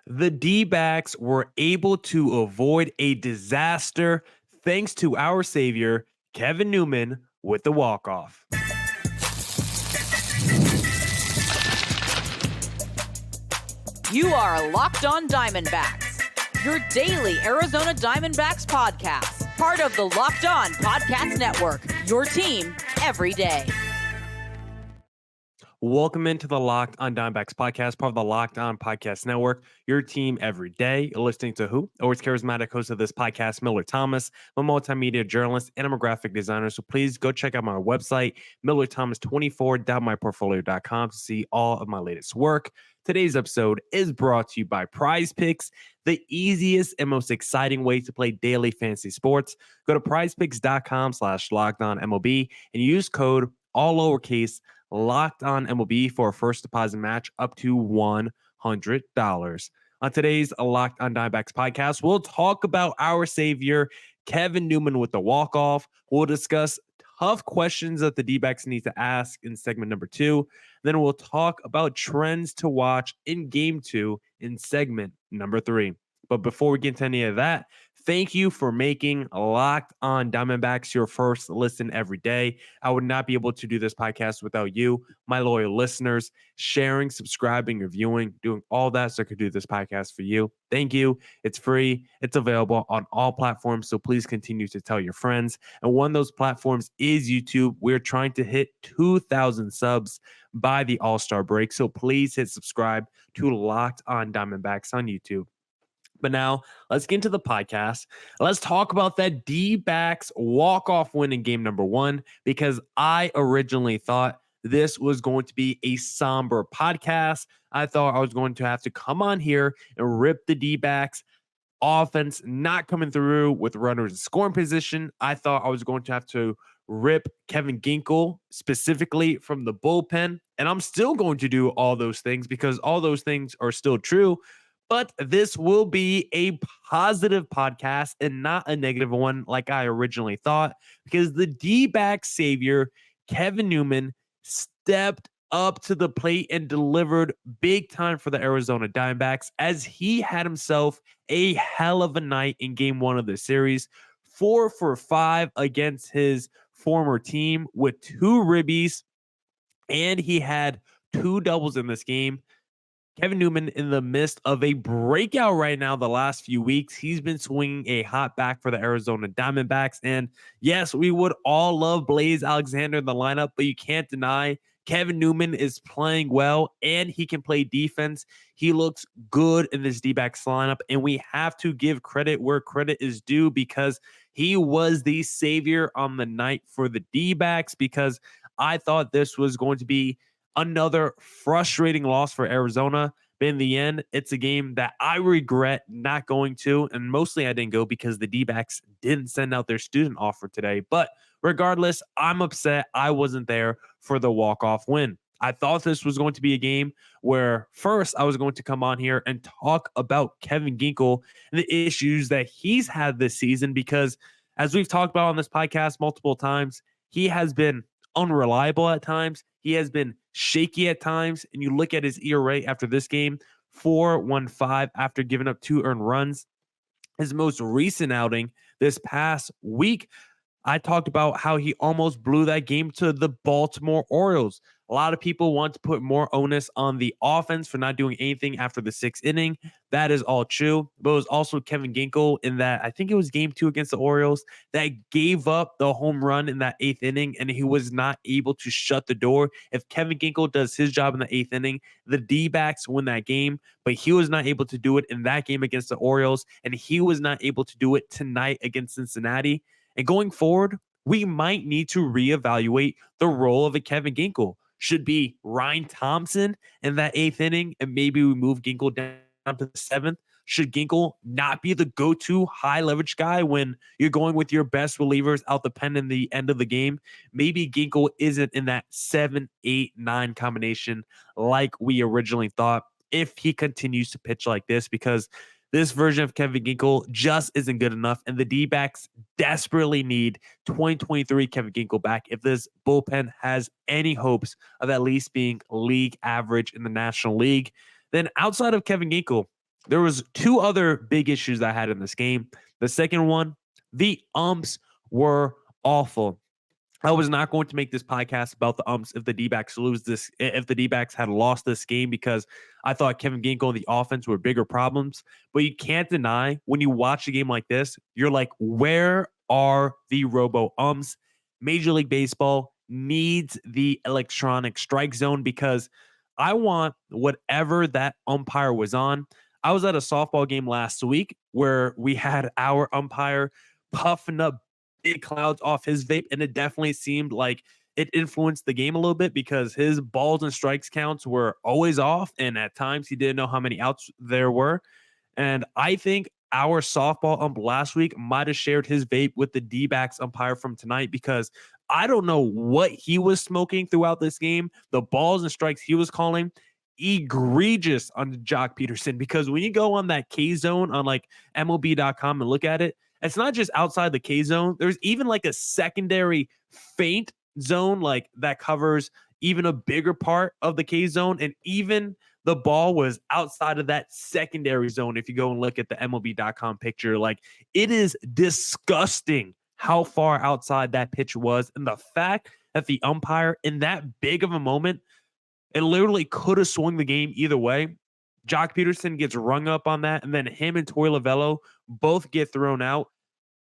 The D-backs were able to avoid a disaster thanks to our savior, Kevin Newman, with the walk-off. You are Locked On Diamondbacks, your daily Arizona Diamondbacks podcast, part of the Locked On Podcast Network, your team every day. Welcome into the Locked On Diamondbacks podcast, part of the Locked On Podcast Network, your team every day. You're listening to who? Always charismatic host of this podcast, Millard Thomas. I'm a multimedia journalist and I'm a graphic designer, so please go check out my website, millardthomas24.myportfolio.com to see all of my latest work. Today's episode is brought to you by Prize Picks, the easiest and most exciting way to play daily fantasy sports. Go to prizepicks.com/lockedonmlb and use code all lowercase Locked On MLB for a first deposit match up to $100. On today's Locked On Diamondbacks podcast, we'll talk about our savior, Kevin Newman, with the walk-off. We'll discuss tough questions that the D-backs need to ask in segment number 2. Then we'll talk about trends to watch in game 2 in segment number 3. But before we get into any of that, thank you for making Locked On Diamondbacks your first listen every day. I would not be able to do this podcast without you, my loyal listeners, sharing, subscribing, reviewing, doing all that so I could do this podcast for you. Thank you. It's free. It's available on all platforms, so please continue to tell your friends. And one of those platforms is YouTube. We're trying to hit 2,000 subs by the All-Star break, so please hit subscribe to Locked On Diamondbacks on YouTube. But now let's get into the podcast. Let's talk about that D-backs walk-off win in game number 1, because I originally thought this was going to be a somber podcast. I thought I was going to have to come on here and rip the D-backs offense not coming through with runners in scoring position. I thought I was going to have to rip Kevin Ginkel specifically from the bullpen. And I'm still going to do all those things because all those things are still true. But this will be a positive podcast and not a negative one like I originally thought, because the D-back savior, Kevin Newman, stepped up to the plate and delivered big time for the Arizona Diamondbacks, as he had himself a hell of a night in game 1 of the series. 4 for 5 against his former team with 2 ribbies, and he had 2 doubles in this game. Kevin Newman in the midst of a breakout right now the last few weeks. He's been swinging a hot bat for the Arizona Diamondbacks. And yes, we would all love Blaze Alexander in the lineup, but you can't deny Kevin Newman is playing well and he can play defense. He looks good in this D-backs lineup, and we have to give credit where credit is due, because he was the savior on the night for the D-backs, because I thought this was going to be another frustrating loss for Arizona. But in the end, it's a game that I regret not going to. And mostly I didn't go because the D-backs didn't send out their student offer today. But regardless, I'm upset I wasn't there for the walk-off win. I thought this was going to be a game where first I was going to come on here and talk about Kevin Ginkel and the issues that he's had this season, because as we've talked about on this podcast multiple times, he has been unreliable at times. He has been shaky at times. And you look at his ERA after this game, 4.15 after giving up 2 earned runs. His most recent outing this past week, I talked about how he almost blew that game to the Baltimore Orioles. A lot of people want to put more onus on the offense for not doing anything after the 6th inning. That is all true. But it was also Kevin Ginkel in that, I think it was game 2 against the Orioles, that gave up the home run in that 8th inning, and he was not able to shut the door. If Kevin Ginkel does his job in the 8th inning, the D-backs win that game, but he was not able to do it in that game against the Orioles, and he was not able to do it tonight against Cincinnati. And going forward, we might need to reevaluate the role of a Kevin Ginkel. Should be Ryan Thompson in that 8th inning, and maybe we move Ginkel down to the 7th. Should Ginkel not be the go-to high leverage guy when you're going with your best relievers out the pen in the end of the game? Maybe Ginkel isn't in that 7, 8, 9 combination like we originally thought if he continues to pitch like this, because this version of Kevin Ginkel just isn't good enough, and the D-backs desperately need 2023 Kevin Ginkel back if this bullpen has any hopes of at least being league average in the National League. Then outside of Kevin Ginkel, There was two other big issues I had in this game. The second one, the umps were awful. I was not going to make this podcast about the umps if the D-backs if the D-backs had lost this game, because I thought Kevin Ginkel and the offense were bigger problems. But you can't deny, when you watch a game like this, you're like, where are the robo umps? Major League Baseball needs the electronic strike zone, because I want whatever that umpire was on. I was at a softball game last week where we had our umpire puffing up big clouds off his vape, and it definitely seemed like it influenced the game a little bit, because his balls and strikes counts were always off, and at times he didn't know how many outs there were. And I think our softball ump last week might have shared his vape with the D-backs umpire from tonight, because I don't know what he was smoking throughout this game. The balls and strikes he was calling, egregious on Jock Peterson, because when you go on that K zone on like MLB.com and look at it, it's not just outside the K zone. There's even like a secondary faint zone, like that covers even a bigger part of the K zone. And even the ball was outside of that secondary zone. If you go and look at the MLB.com picture, like, it is disgusting how far outside that pitch was. And the fact that the umpire in that big of a moment, it literally could have swung the game either way. Jock Peterson gets rung up on that, and then him and Torey Lovullo both get thrown out.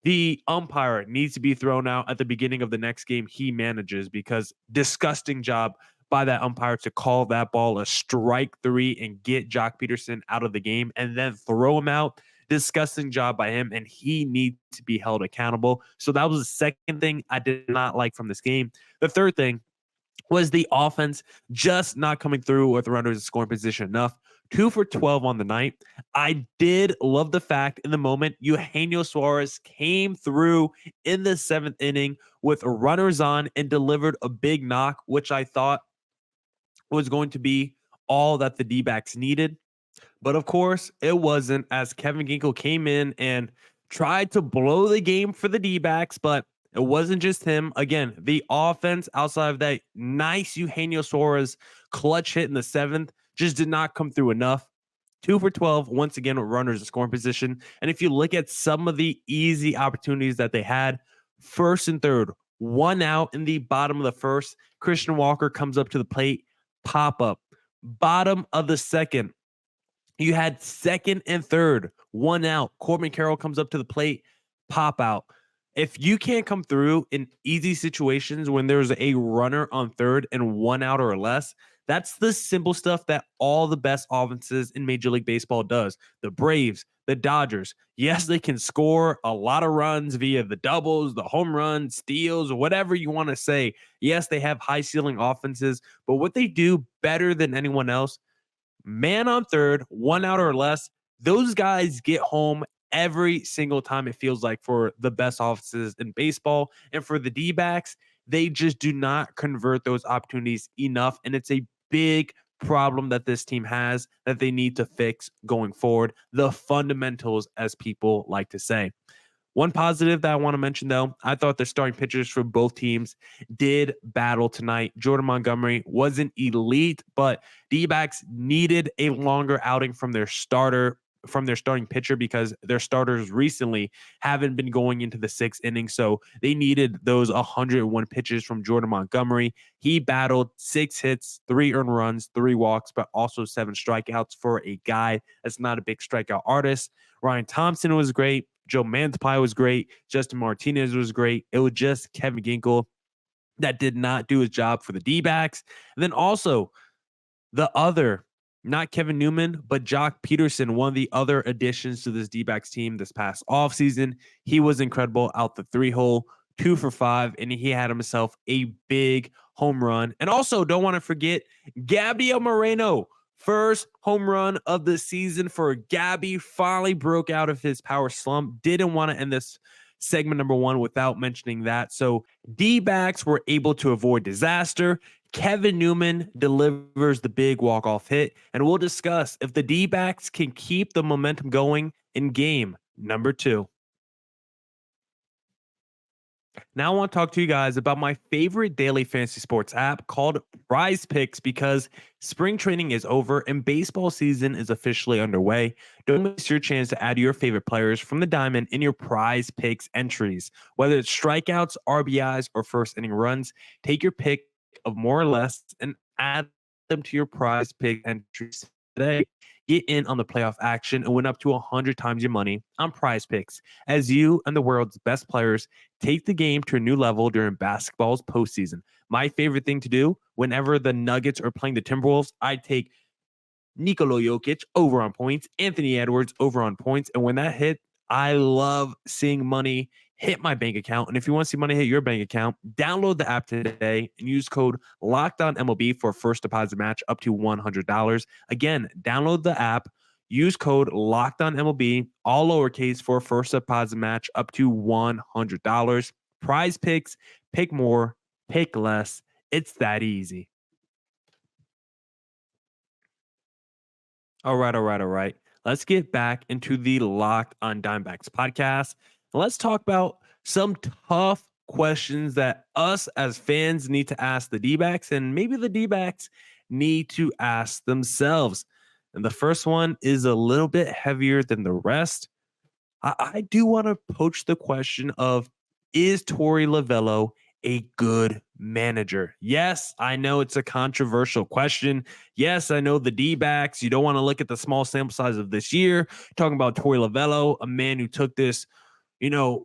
The umpire needs to be thrown out at the beginning of the next game he manages, because disgusting job by that umpire to call that ball a strike three and get Jock Peterson out of the game and then throw him out. Disgusting job by him, and he needs to be held accountable. So that was the second thing I did not like from this game. The third thing was the offense just not coming through with runners in scoring position enough. 2 for 12 on the night. I did love the fact in the moment Eugenio Suarez came through in the 7th inning with runners on and delivered a big knock, which I thought was going to be all that the D-backs needed. But of course, it wasn't, as Kevin Ginkel came in and tried to blow the game for the D-backs, but it wasn't just him. Again, the offense, outside of that nice Eugenio Suarez clutch hit in the 7th, just did not come through enough. 2 for 12, once again, with runners in scoring position. And if you look at some of the easy opportunities that they had, first and third, one out in the bottom of the first, Christian Walker comes up to the plate, pop up. Bottom of the second, you had second and third, one out. Corbin Carroll comes up to the plate, pop out. If you can't come through in easy situations when there's a runner on third and one out or less, that's the simple stuff that all the best offenses in Major League Baseball does. The Braves, the Dodgers, yes, they can score a lot of runs via the doubles, the home runs, steals, whatever you want to say. Yes, they have high ceiling offenses, but what they do better than anyone else, man on third, one out or less, those guys get home every single time, it feels like, for the best offenses in baseball. And for the D-backs, they just do not convert those opportunities enough. And it's a big problem that this team has that they need to fix going forward. The fundamentals, as people like to say. One positive that I want to mention, though, I thought the starting pitchers for both teams did battle tonight. Jordan Montgomery wasn't elite, but D-backs needed a longer outing from their starting pitcher, because their starters recently haven't been going into the 6th inning. So they needed those 101 pitches from Jordan Montgomery. He battled 6 hits, 3 earned runs, 3 walks, but also 7 strikeouts for a guy that's not a big strikeout artist. Ryan Thompson was great. Joe Mantiply was great. Justin Martinez was great. It was just Kevin Ginkel that did not do his job for the D-backs. And then also the other, not Kevin Newman, but Jock Peterson, one of the other additions to this D-backs team this past offseason. He was incredible out the 3-hole, 2 for 5, and he had himself a big home run. And also, don't want to forget Gabriel Moreno. First home run of the season for Gabby. Finally broke out of his power slump. Didn't want to end this segment number 1 without mentioning that. So D-backs were able to avoid disaster. Kevin Newman delivers the big walk-off hit, and we'll discuss if the D-backs can keep the momentum going in game number 2. Now I want to talk to you guys about my favorite daily fantasy sports app called Prize Picks because spring training is over and baseball season is officially underway. Don't miss your chance to add your favorite players from the diamond in your Prize Picks entries. Whether it's strikeouts, RBIs, or first inning runs, take your pick of more or less and add them to your Prize Pick entries today. Get in on the playoff action and win up to 100 times your money on Prize Picks as you and the world's best players take the game to a new level during basketball's postseason. My favorite thing to do whenever the Nuggets are playing the Timberwolves, I take Nikola Jokic over on points, Anthony Edwards over on points. And when that hit, I love seeing money hit my bank account. And if you want to see money hit your bank account, download the app today and use code LOCKEDONMLB for a first deposit match up to $100. Again, download the app, use code LOCKEDONMLB, all lowercase, for a first deposit match up to $100. Prize Picks, pick more, pick less. It's that easy. All right. Let's get back into the Locked on Diamondbacks podcast. Let's talk about some tough questions that us as fans need to ask the Dbacks, and maybe the Dbacks need to ask themselves. And the first one is a little bit heavier than the rest. I do want to poach the question of, is Torey Lovullo a good manager? Yes, I know it's a controversial question. Yes, I know the D-backs, you don't want to look at the small sample size of this year. Talking about Torey Lovullo, a man who took this,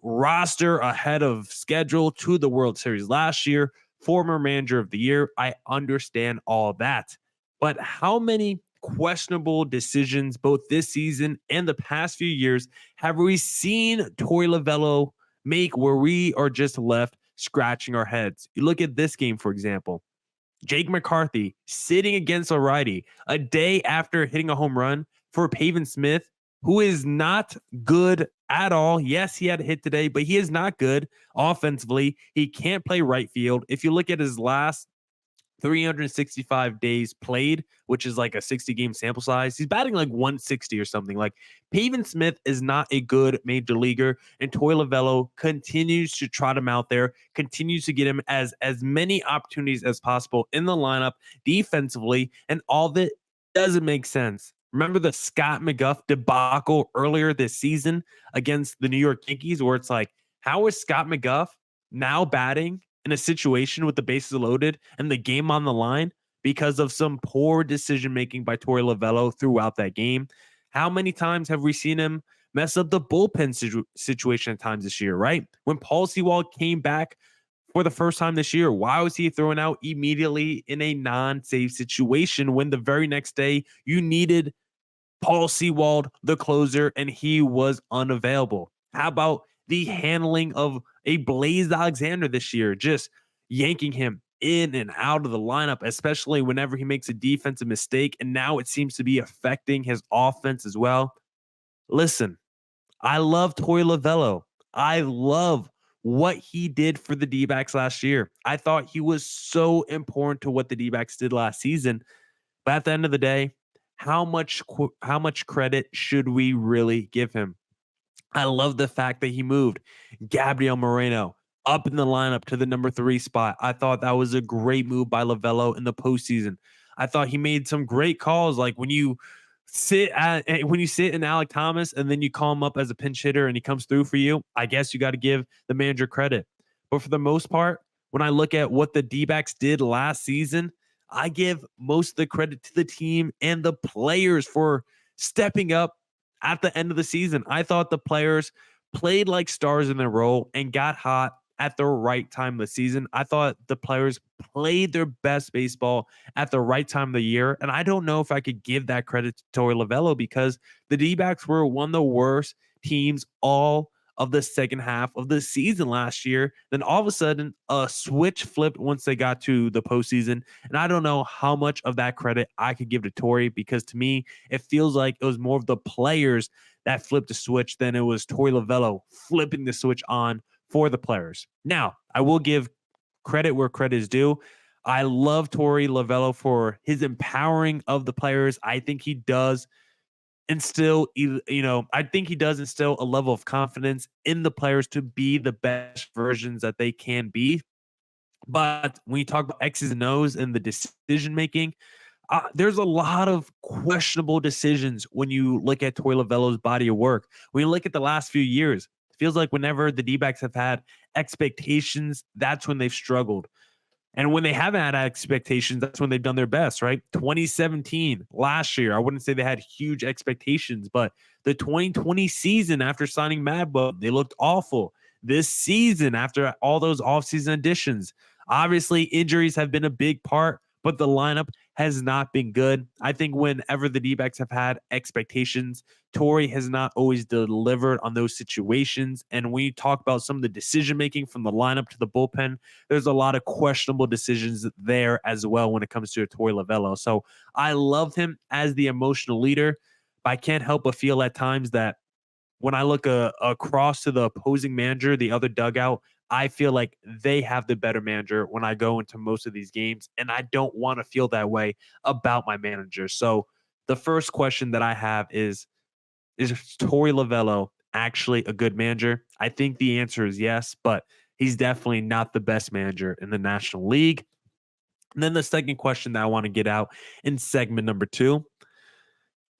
roster ahead of schedule to the World Series last year, former manager of the year. I understand all that. But how many questionable decisions both this season and the past few years have we seen Torey Lovullo make where we are just left scratching our heads? You look at this game, for example. Jake McCarthy sitting against a righty a day after hitting a home run for Pavin Smith, who is not good at all. Yes, he had a hit today, but he is not good offensively. He can't play right field. If you look at his last 365 days played, which is like a 60 game sample size, he's batting like 160 or something. Like, Pavin Smith is not a good major leaguer, and Torey Lovullo continues to trot him out there, continues to get him as many opportunities as possible in the lineup defensively, and all of it doesn't make sense. Remember the Scott McGough debacle earlier this season against the New York Yankees, where it's like, how is Scott McGough now batting in a situation with the bases loaded and the game on the line because of some poor decision making by Torey Lovullo throughout that game? How many times have we seen him mess up the bullpen situation at times this year, right? When Paul Sewald came back for the first time this year, why was he thrown out immediately in a non-save situation when the very next day you needed Paul Sewald, the closer, and he was unavailable? How about the handling of a Blaze Alexander this year, just yanking him in and out of the lineup, especially whenever he makes a defensive mistake, and now it seems to be affecting his offense as well? Listen, I love Torey Lovullo. I love what he did for the D-backs last year. I thought he was so important to what the D-backs did last season. But at the end of the day, how much credit should we really give him? I love the fact that he moved Gabriel Moreno up in the lineup to the number 3 spot. I thought that was a great move by Lovullo in the postseason. I thought he made some great calls, like when you sit in Alec Thomas and then you call him up as a pinch hitter and he comes through for you. I guess you got to give the manager credit. But for the most part, when I look at what the D-backs did last season, I give most of the credit to the team and the players for stepping up at the end of the season. I thought the players played like stars in their role and got hot at the right time of the season. I thought the players played their best baseball at the right time of the year. And I don't know if I could give that credit to Torey Lovullo, because the D-backs were one of the worst teams all of the second half of the season last year. Then all of a sudden, a switch flipped once they got to the postseason. And I don't know how much of that credit I could give to Torey, because to me, it feels like it was more of the players that flipped the switch than it was Torey Lovullo flipping the switch on for the players. Now, I will give credit where credit is due. I love Torey Lovullo for his empowering of the players. I think he does instill, I think he does instill a level of confidence in the players to be the best versions that they can be. But when you talk about X's and O's and the decision making, there's a lot of questionable decisions when you look at Toy Lavello's body of work. When you look at the last few years, it feels like whenever the D-backs have had expectations, that's when they've struggled. And when they haven't had expectations, that's when they've done their best, right? 2017, last year, I wouldn't say they had huge expectations, but the 2020 season after signing Madbo, they looked awful. This season, after all those offseason additions, obviously injuries have been a big part, but the lineup has not been good. I think whenever the D-backs have had expectations, Torrey has not always delivered on those situations. And when you talk about some of the decision making from the lineup to the bullpen, there's a lot of questionable decisions there as well when it comes to Torrey Lavello. So I love him as the emotional leader, but I can't help but feel at times that when I look across to the opposing manager, the other dugout, I feel like they have the better manager when I go into most of these games, and I don't want to feel that way about my manager. So the first question that I have is Torrey Lavello actually a good manager? I think the answer is yes, but he's definitely not the best manager in the National League. And then the second question that I want to get out in segment number 2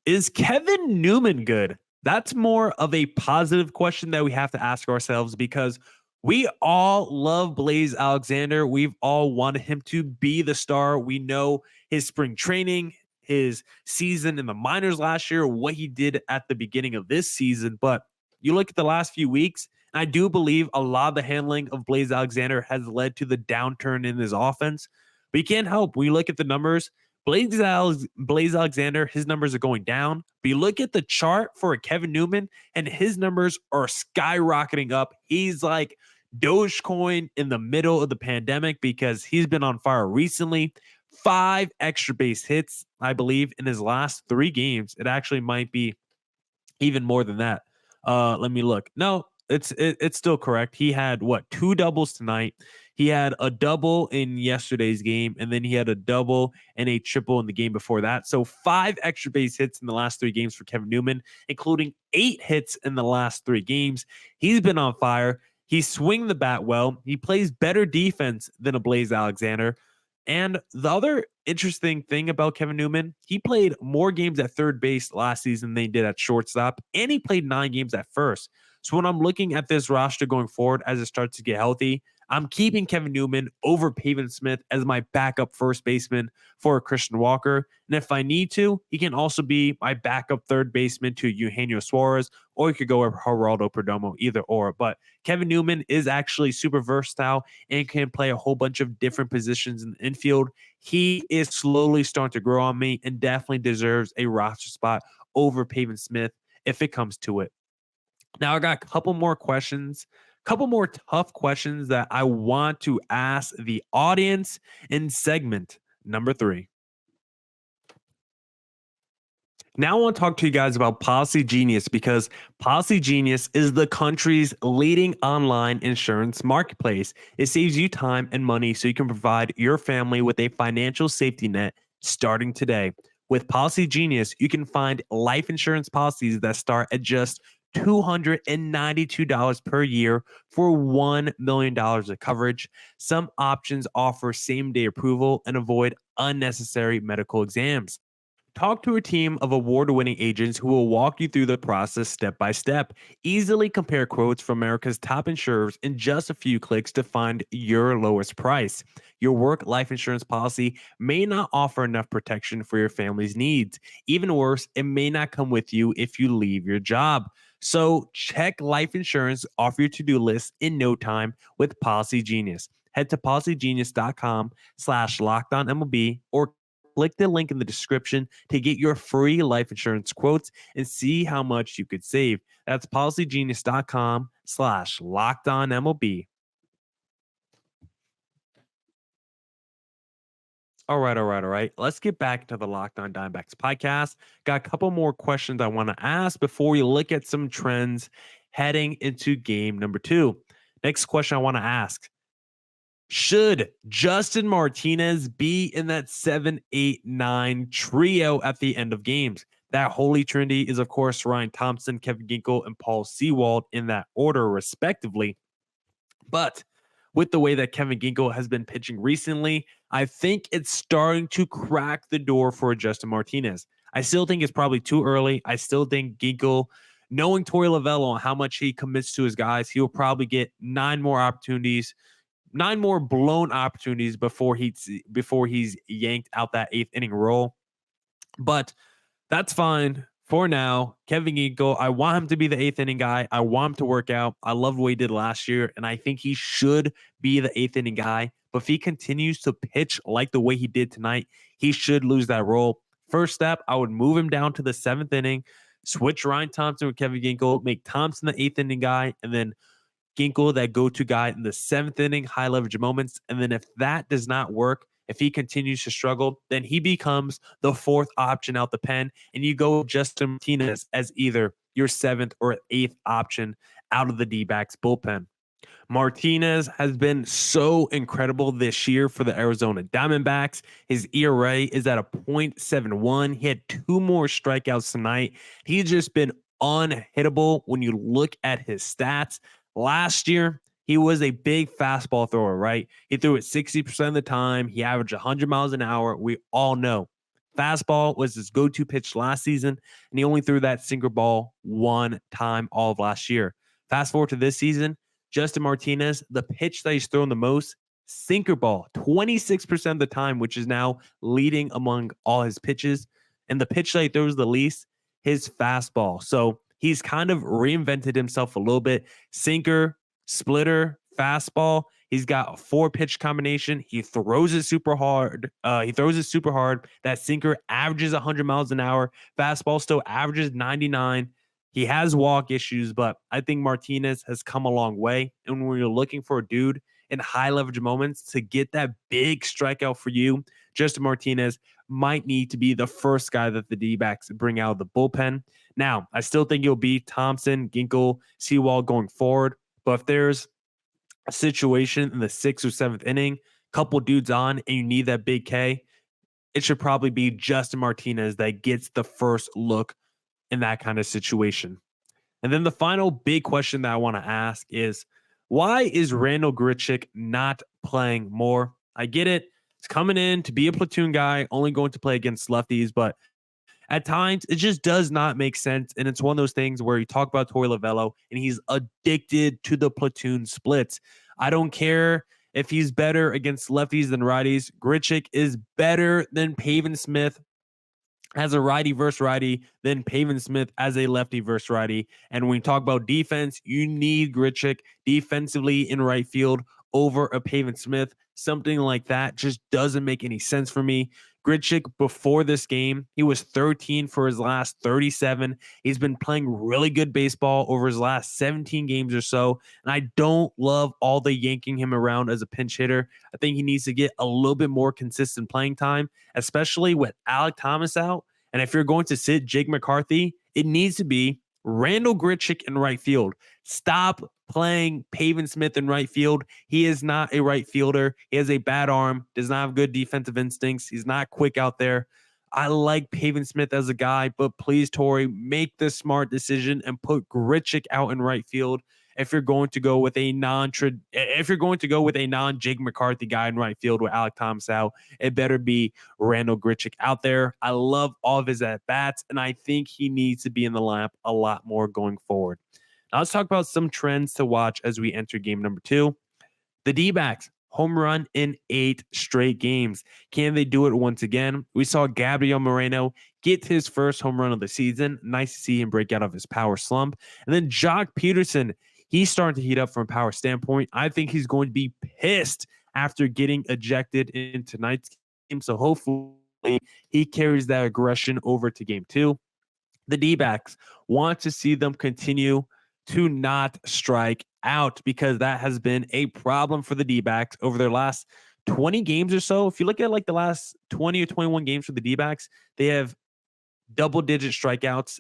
is Kevin Newman good? That's more of a positive question that we have to ask ourselves because we all love Blaze Alexander. We've all wanted him to be the star. We know his spring training, his season in the minors last year, what he did at the beginning of this season. But you look at the last few weeks, and I do believe a lot of the handling of Blaze Alexander has led to the downturn in his offense. But you can't help when you look at the numbers. Blaze Alexander, his numbers are going down. But you look at the chart for Kevin Newman, and his numbers are skyrocketing up. He's like Dogecoin in the middle of the pandemic because he's been on fire recently. 5 extra base hits, I believe, in his last 3 games. It actually might be even more than that. Let me look. No, it's still correct. He had 2 doubles tonight. He had a double in yesterday's game, and then he had a double and a triple in the game before that. So 5 extra base hits in the last 3 games for Kevin Newman, including 8 hits in the last 3 games. He's been on fire. He's swinging the bat well. He plays better defense than a Blaze Alexander. And the other interesting thing about Kevin Newman, he played more games at third base last season than he did at shortstop, and he played 9 games at first. So when I'm looking at this roster going forward as it starts to get healthy, I'm keeping Kevin Newman over Pavin Smith as my backup first baseman for Christian Walker. And if I need to, he can also be my backup third baseman to Eugenio Suarez, or you could go with Geraldo Perdomo, either or. But Kevin Newman is actually super versatile and can play a whole bunch of different positions in the infield. He is slowly starting to grow on me and definitely deserves a roster spot over Pavin Smith if it comes to it. Now I got a couple more tough questions that I want to ask the audience in segment number 3. Now I want to talk to you guys about Policy Genius because Policy Genius is the country's leading online insurance marketplace. It saves you time and money so you can provide your family with a financial safety net starting today. With Policy Genius, you can find life insurance policies that start at just $292 per year for $1 million of coverage. Some options offer same-day approval and avoid unnecessary medical exams. Talk to a team of award-winning agents who will walk you through the process step by step. Easily compare quotes from America's top insurers in just a few clicks to find your lowest price. Your work life insurance policy may not offer enough protection for your family's needs. Even worse, it may not come with you if you leave your job. So check life insurance off your to-do list in no time with Policy Genius. Head to policygenius.com/lockedonmlb or click the link in the description to get your free life insurance quotes and see how much you could save. That's policygenius.com/lockedonmlb. All right. Let's get back to the Locked On Diamondbacks podcast. Got a couple more questions I want to ask before we look at some trends heading into game number 2. Next question I want to ask: should Justin Martinez be in that 7, 8, 9 trio at the end of games? That holy trinity is, of course, Ryan Thompson, Kevin Ginkel, and Paul Sewald in that order, respectively. But with the way that Kevin Ginkel has been pitching recently, I think it's starting to crack the door for Justin Martinez. I still think it's probably too early. I still think Ginkel, knowing Torey Lovullo and how much he commits to his guys, he will probably get 9 more opportunities, 9 more blown opportunities before he's yanked out that 8th inning role. But that's fine. For now, Kevin Ginkel, I want him to be the 8th inning guy. I want him to work out. I love what he did last year, and I think he should be the 8th inning guy. But if he continues to pitch like the way he did tonight, he should lose that role. First step, I would move him down to the 7th inning, switch Ryan Thompson with Kevin Ginkel, make Thompson the 8th inning guy, and then Ginkel that go-to guy in the 7th inning, high leverage moments. And then if that does not work, if he continues to struggle, then he becomes the 4th option out the pen, and you go Justin Martinez as either your 7th or 8th option out of the D-backs bullpen. Martinez has been so incredible this year for the Arizona Diamondbacks. His ERA is at a .71. He had 2 more strikeouts tonight. He's just been unhittable when you look at his stats. Last year, he was a big fastball thrower, right? He threw it 60% of the time. He averaged 100 miles an hour. We all know fastball was his go-to pitch last season, and he only threw that sinker ball 1 time all of last year. Fast forward to this season, Justin Martinez, the pitch that he's thrown the most, sinker ball, 26% of the time, which is now leading among all his pitches. And the pitch that he throws the least, his fastball. So he's kind of reinvented himself a little bit. Sinker, splitter, fastball. He's got a 4-pitch combination. He throws it super hard. That sinker averages 100 miles an hour. Fastball still averages 99. He has walk issues, but I think Martinez has come a long way. And when you're looking for a dude in high leverage moments to get that big strikeout for you, Justin Martinez might need to be the first guy that the D-backs bring out of the bullpen. Now, I still think it'll be Thompson, Ginkel, Sewald going forward. But if there's a situation in the 6th or 7th inning, couple dudes on, and you need that big K, it should probably be Justin Martinez that gets the first look in that kind of situation. And then the final big question that I want to ask is, why is Randal Grichuk not playing more? I get it. He's coming in to be a platoon guy, only going to play against lefties, but at times, it just does not make sense. And it's one of those things where you talk about Torey Lovullo and he's addicted to the platoon splits. I don't care if he's better against lefties than righties. Grichuk is better than Pavin Smith as a righty versus righty than Pavin Smith as a lefty versus righty. And when you talk about defense, you need Grichuk defensively in right field over a Pavin Smith. Something like that just doesn't make any sense for me. Grichuk, before this game, he was 13 for his last 37. He's been playing really good baseball over his last 17 games or so, and I don't love all the yanking him around as a pinch hitter. I think he needs to get a little bit more consistent playing time, especially with Alek Thomas out. And if you're going to sit Jake McCarthy, it needs to be Randal Grichuk in right field. Stop playing Pavin Smith in right field. He is not a right fielder. He has a bad arm, does not have good defensive instincts. He's not quick out there. I like Pavin Smith as a guy, but please, Torey, make the smart decision and put Grichuk out in right field. If you're going to go with a non-Jake McCarthy guy in right field with Alek Thomas out, it better be Randal Grichuk out there. I love all of his at-bats, and I think he needs to be in the lineup a lot more going forward. Now let's talk about some trends to watch as we enter game number 2. The D-backs, home run in 8 straight games. Can they do it once again? We saw Gabriel Moreno get his first home run of the season. Nice to see him break out of his power slump. And then Jock Peterson, he's starting to heat up from a power standpoint. I think he's going to be pissed after getting ejected in tonight's game. So hopefully he carries that aggression over to game 2. The D-backs want to see them continue to not strike out, because that has been a problem for the D-backs over their last 20 games or so. If you look at like the last 20 or 21 games for the D-backs, they have double-digit strikeouts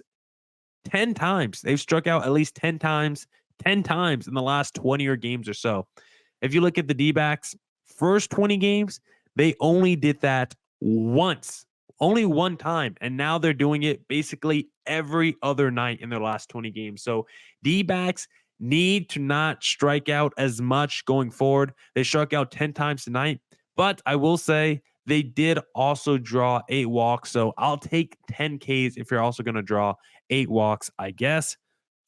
10 times. They've struck out at least 10 times in the last 20 games or so. If you look at the D-backs first 20 games, they only did that once only one time, and now they're doing it basically every other night in their last 20 games. So D-backs need to not strike out as much going forward. They struck out 10 times tonight, but I will say they did also draw 8 walks. So I'll take 10 Ks if you're also going to draw 8 walks, I guess.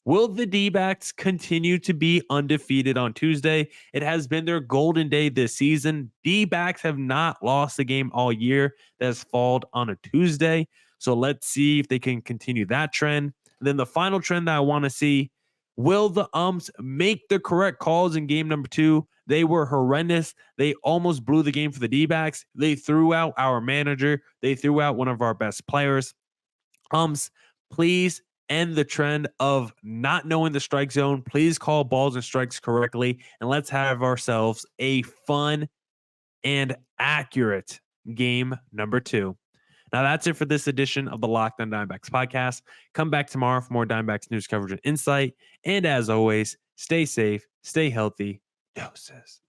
Will the D-backs continue to be undefeated on Tuesday? It has been their golden day this season. D-backs have not lost a game all year that has fallen on a Tuesday. So let's see if they can continue that trend. And then the final trend that I want to see, will the umps make the correct calls in game number 2? They were horrendous. They almost blew the game for the D-backs. They threw out our manager. They threw out one of our best players. Umps, please end the trend of not knowing the strike zone. Please call balls and strikes correctly, and let's have ourselves a fun and accurate game number 2. Now, that's it for this edition of the Locked On Diamondbacks podcast. Come back tomorrow for more Diamondbacks news coverage and insight. And as always, stay safe, stay healthy. Doses.